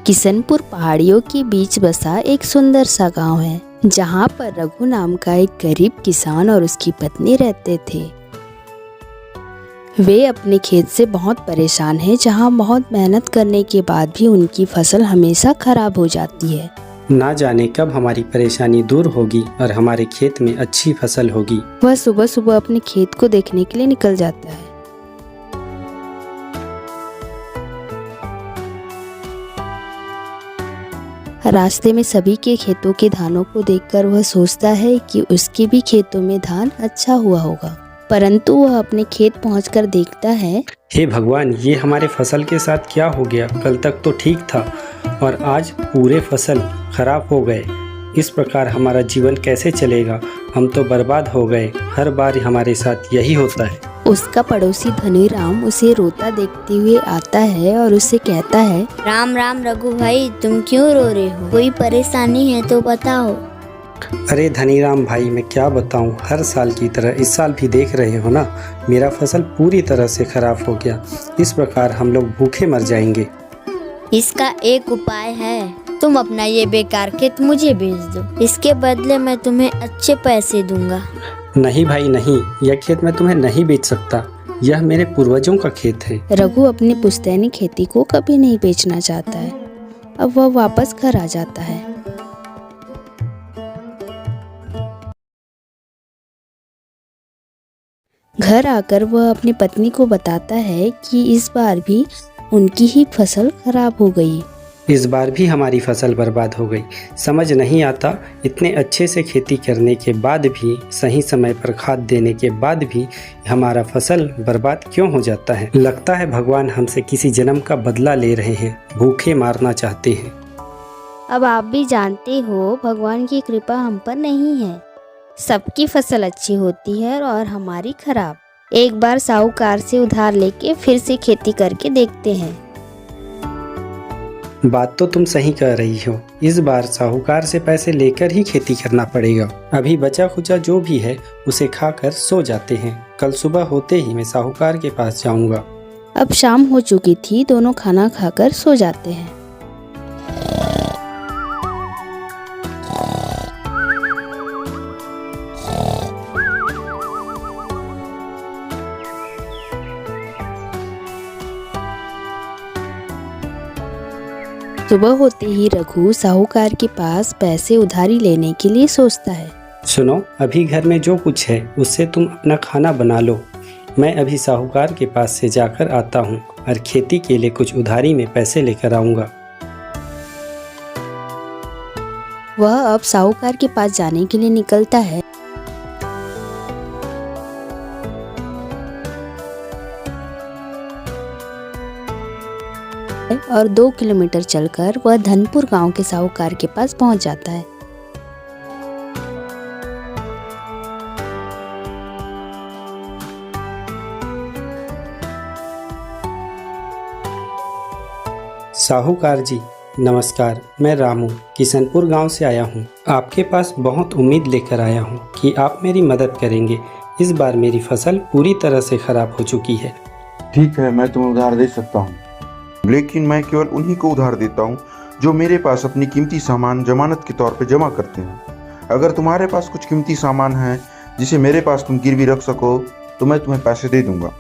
किशनपुर पहाड़ियों के बीच बसा एक सुंदर सा गांव है, जहां पर रघु नाम का एक गरीब किसान और उसकी पत्नी रहते थे। वे अपने खेत से बहुत परेशान हैं, जहां बहुत मेहनत करने के बाद भी उनकी फसल हमेशा खराब हो जाती है। ना जाने कब हमारी परेशानी दूर होगी और हमारे खेत में अच्छी फसल होगी। वह सुबह सुबह अपने खेत को देखने के लिए निकल जाता है। रास्ते में सभी के खेतों के धानों को देखकर वह सोचता है कि उसके भी खेतों में धान अच्छा हुआ होगा, परंतु वह अपने खेत पहुंचकर देखता है, हे भगवान, ये हमारे फसल के साथ क्या हो गया? कल तक तो ठीक था और आज पूरे फसल खराब हो गए। इस प्रकार हमारा जीवन कैसे चलेगा? हम तो बर्बाद हो गए। हर बार हमारे साथ यही होता है। उसका पड़ोसी धनीराम उसे रोता देखते हुए आता है और उससे कहता है, राम राम रघु भाई, तुम क्यों रो रहे हो? कोई परेशानी है तो बताओ। अरे धनीराम भाई, मैं क्या बताऊं, हर साल की तरह इस साल भी देख रहे हो ना, मेरा फसल पूरी तरह से खराब हो गया। इस प्रकार हम लोग भूखे मर जाएंगे। इसका एक उपाय है, तुम अपना ये बेकार खेत मुझे बेच दो, इसके बदले मैं तुम्हें अच्छे पैसे दूंगा। नहीं भाई नहीं, यह खेत मैं तुम्हें नहीं बेच सकता। यह मेरे पूर्वजों का खेत है। रघु अपनी पुश्तैनी खेती को कभी नहीं बेचना चाहता है। अब वह वापस घर आ जाता है। घर आकर वह अपनी पत्नी को बताता है कि इस बार भी उनकी ही फसल खराब हो गई। इस बार भी हमारी फसल बर्बाद हो गई। समझ नहीं आता, इतने अच्छे से खेती करने के बाद भी, सही समय पर खाद देने के बाद भी हमारा फसल बर्बाद क्यों हो जाता है? लगता है भगवान हमसे किसी जन्म का बदला ले रहे हैं, भूखे मारना चाहते हैं। अब आप भी जानते हो, भगवान की कृपा हम पर नहीं है। सबकी फसल अच्छी होती है और हमारी खराब। एक बार साहूकार से उधार लेके फिर से खेती करके देखते हैं। बात तो तुम सही कह रही हो। इस बार साहूकार से पैसे लेकर ही खेती करना पड़ेगा। अभी बचा खुचा जो भी है उसे खाकर सो जाते हैं। कल सुबह होते ही मैं साहूकार के पास जाऊंगा। अब शाम हो चुकी थी, दोनों खाना खाकर सो जाते हैं। सुबह होते ही रघु साहूकार के पास पैसे उधारी लेने के लिए सोचता है। सुनो, अभी घर में जो कुछ है उससे तुम अपना खाना बना लो। मैं अभी साहूकार के पास से जाकर आता हूँ और खेती के लिए कुछ उधारी में पैसे लेकर आऊँगा। वह अब साहूकार के पास जाने के लिए निकलता है। और 2 किलोमीटर चलकर वह धनपुर गांव के साहूकार के पास पहुंच जाता है। साहूकार जी नमस्कार, मैं रामू किशनपुर गांव से आया हूं। आपके पास बहुत उम्मीद लेकर आया हूं कि आप मेरी मदद करेंगे। इस बार मेरी फसल पूरी तरह से खराब हो चुकी है। ठीक है, मैं तुम्हें उधार दे सकता हूँ, लेकिन मैं केवल उन्हीं को उधार देता हूँ जो मेरे पास अपनी कीमती सामान जमानत के तौर पे जमा करते हैं। अगर तुम्हारे पास कुछ कीमती सामान है जिसे मेरे पास तुम गिरवी रख सको तो मैं तुम्हें पैसे दे दूंगा।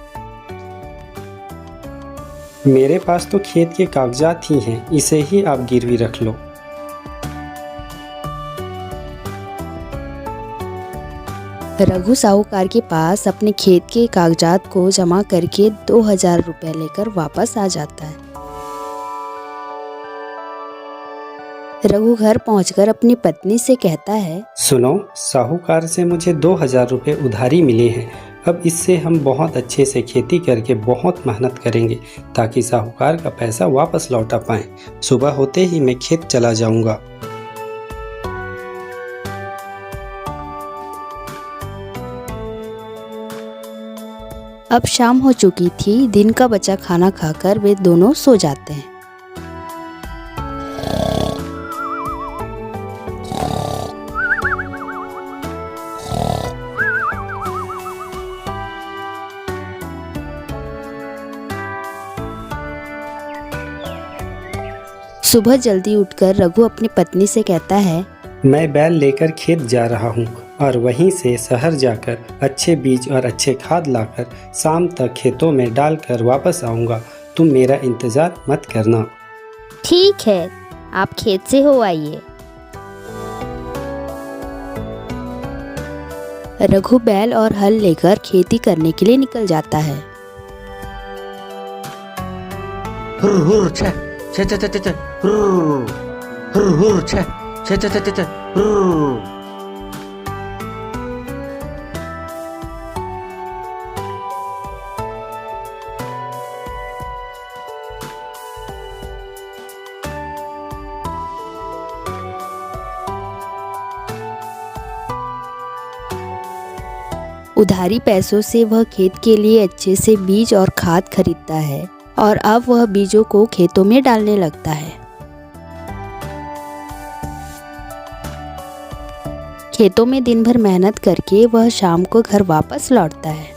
मेरे पास तो खेत के कागजात ही हैं, इसे ही आप गिरवी रख लो। रघु साहूकार के पास अपने खेत के कागजात को जमा करके 2000 रुपए लेकर वापस आ जाता है। रघु घर पहुंचकर अपनी पत्नी से कहता है, सुनो, साहूकार से मुझे 2000 रुपये उधारी मिले हैं। अब इससे हम बहुत अच्छे से खेती करके बहुत मेहनत करेंगे ताकि साहूकार का पैसा वापस लौटा पाएं। सुबह होते ही मैं खेत चला जाऊंगा। अब शाम हो चुकी थी। दिन का बचा खाना खाकर वे दोनों सो जाते हैं। सुबह जल्दी उठकर रघु अपनी पत्नी से कहता है, मैं बैल लेकर खेत जा रहा हूँ और वहीं से शहर जाकर अच्छे बीज और अच्छे खाद लाकर शाम तक खेतों में डालकर वापस आऊँगा। तुम मेरा इंतज़ार मत करना। ठीक है, आप खेत से हो आइए। रघु बैल और हल लेकर खेती करने के लिए निकल जाता है। हुर हुर छे छे छे छे छे हुर हुर हुर छे छे छे छे छे हुर। उधारी पैसों से वह खेत के लिए अच्छे से बीज और खाद खरीदता है और अब वह बीजों को खेतों में डालने लगता है। खेतों में दिन भर मेहनत करके वह शाम को घर वापस लौटता है।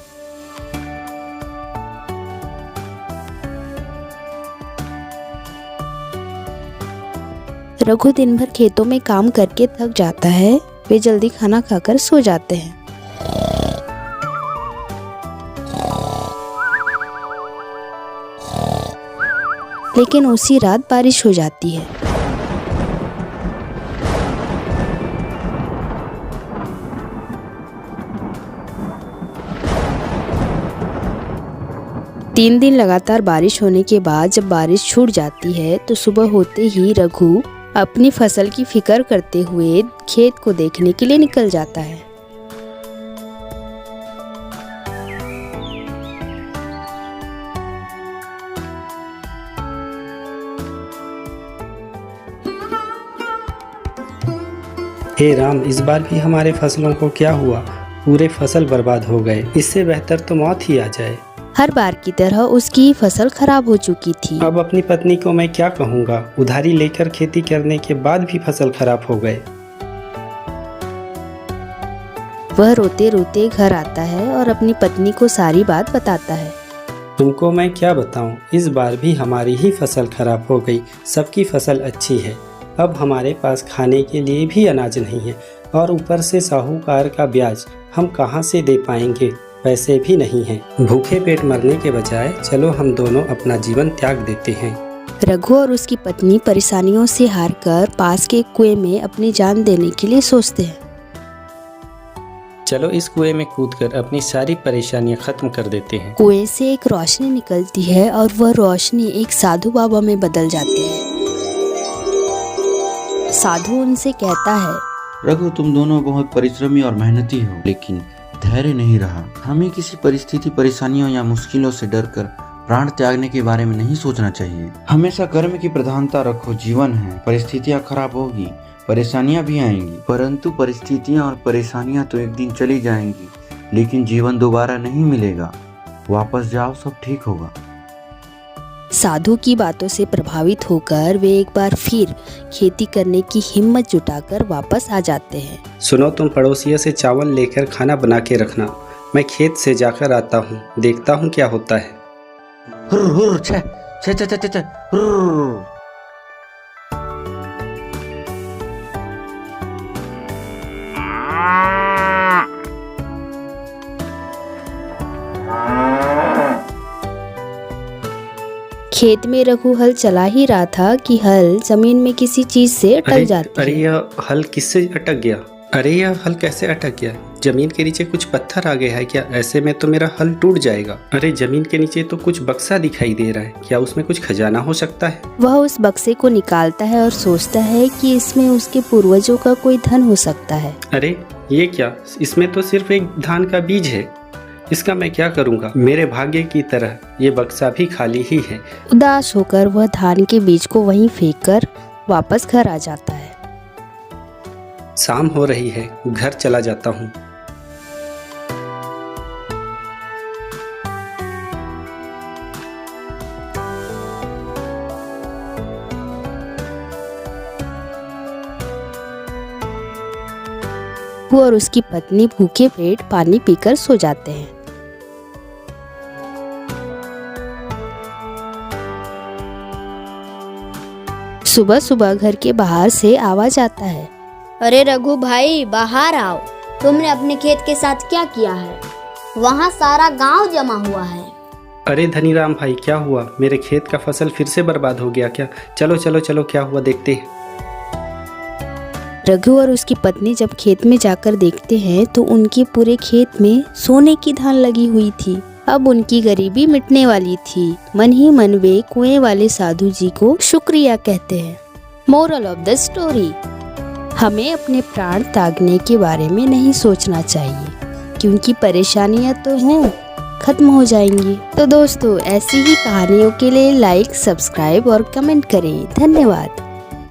रघु दिन भर खेतों में काम करके थक जाता है। वे जल्दी खाना खाकर सो जाते हैं। लेकिन उसी रात बारिश हो जाती है। तीन दिन लगातार बारिश होने के बाद जब बारिश छूट जाती है तो सुबह होते ही रघु अपनी फसल की फिक्र करते हुए खेत को देखने के लिए निकल जाता है। हे राम, इस बार भी हमारे फसलों को क्या हुआ? पूरे फसल बर्बाद हो गए। इससे बेहतर तो मौत ही आ जाए। हर बार की तरह उसकी फसल खराब हो चुकी थी। अब अपनी पत्नी को मैं क्या कहूँगा? उधारी लेकर खेती करने के बाद भी फसल खराब हो गए। वह रोते रोते घर आता है और अपनी पत्नी को सारी बात बताता है। तुमको मैं क्या बताऊं? इस बार भी हमारी ही फसल खराब हो गई। सबकी फसल अच्छी है। अब हमारे पास खाने के लिए भी अनाज नहीं है और ऊपर से साहूकार का ब्याज हम कहाँ से दे पाएंगे? पैसे भी नहीं हैं। भूखे पेट मरने के बजाय चलो हम दोनों अपना जीवन त्याग देते हैं। रघु और उसकी पत्नी परेशानियों से हारकर पास के कुएं में अपनी जान देने के लिए सोचते हैं। चलो इस कुएं में कूदकर अपनी सारी परेशानियां खत्म कर देते हैं। कुएं से एक रोशनी निकलती है और वह रोशनी एक साधु बाबा में बदल जाती है। साधु उनसे कहता है, रघु, तुम दोनों बहुत परिश्रमी और मेहनती हो, लेकिन धैर्य नहीं रहा। हमें किसी परिस्थिति, परेशानियों या मुश्किलों से डरकर प्राण त्यागने के बारे में नहीं सोचना चाहिए। हमेशा कर्म की प्रधानता रखो। जीवन है, परिस्थितियाँ खराब होगी, परेशानियाँ भी आएंगी, परंतु परिस्थितियाँ और परेशानियाँ तो एक दिन चली जाएंगी, लेकिन जीवन दोबारा नहीं मिलेगा। वापस जाओ, सब ठीक होगा। साधु की बातों से प्रभावित होकर वे एक बार फिर खेती करने की हिम्मत जुटाकर वापस आ जाते हैं। सुनो, तुम पड़ोसियों से चावल लेकर खाना बना के रखना। मैं खेत से जाकर आता हूँ, देखता हूँ क्या होता है। हुर हुर छे छे छे छे छे हुर। खेत में रघु हल चला ही रहा था कि हल जमीन में किसी चीज से अटक जाती अरे है। यह हल किससे अटक गया? अरे यह हल कैसे अटक गया? जमीन के नीचे कुछ पत्थर आ गया है क्या? ऐसे में तो मेरा हल टूट जाएगा। अरे जमीन के नीचे तो कुछ बक्सा दिखाई दे रहा है। क्या उसमें कुछ खजाना हो सकता है? वह उस बक्से को निकालता है और सोचता है कि इसमें उसके पूर्वजों का कोई धन हो सकता है। अरे ये क्या? इसमें तो सिर्फ एक धान का बीज है। इसका मैं क्या करूँगा? मेरे भाग्य की तरह ये बक्सा भी खाली ही है। उदास होकर वह धान के बीज को वहीं फेंककर वापस घर आ जाता है। शाम हो रही है, घर चला जाता हूँ। वो और उसकी पत्नी भूखे पेट पानी पीकर सो जाते हैं। सुबह सुबह घर के बाहर से आवाज आता है। अरे रघु भाई, बाहर आओ। तुमने अपने खेत के साथ क्या किया है? वहाँ सारा गांव जमा हुआ है। अरे धनीराम भाई, क्या हुआ? मेरे खेत का फसल फिर से बर्बाद हो गया क्या? चलो चलो चलो, क्या हुआ देखते हैं। रघु और उसकी पत्नी जब खेत में जाकर देखते हैं तो उनके पूरे खेत में सोने की धान लगी हुई थी। अब उनकी गरीबी मिटने वाली थी। मन ही मन वे कुएं वाले साधु जी को शुक्रिया कहते हैं। मोरल ऑफ द स्टोरी, हमें अपने प्राण त्यागने के बारे में नहीं सोचना चाहिए, क्योंकि परेशानियां तो हैं, खत्म हो जाएंगी। तो दोस्तों, ऐसी ही कहानियों के लिए लाइक, सब्सक्राइब और कमेंट करें। धन्यवाद।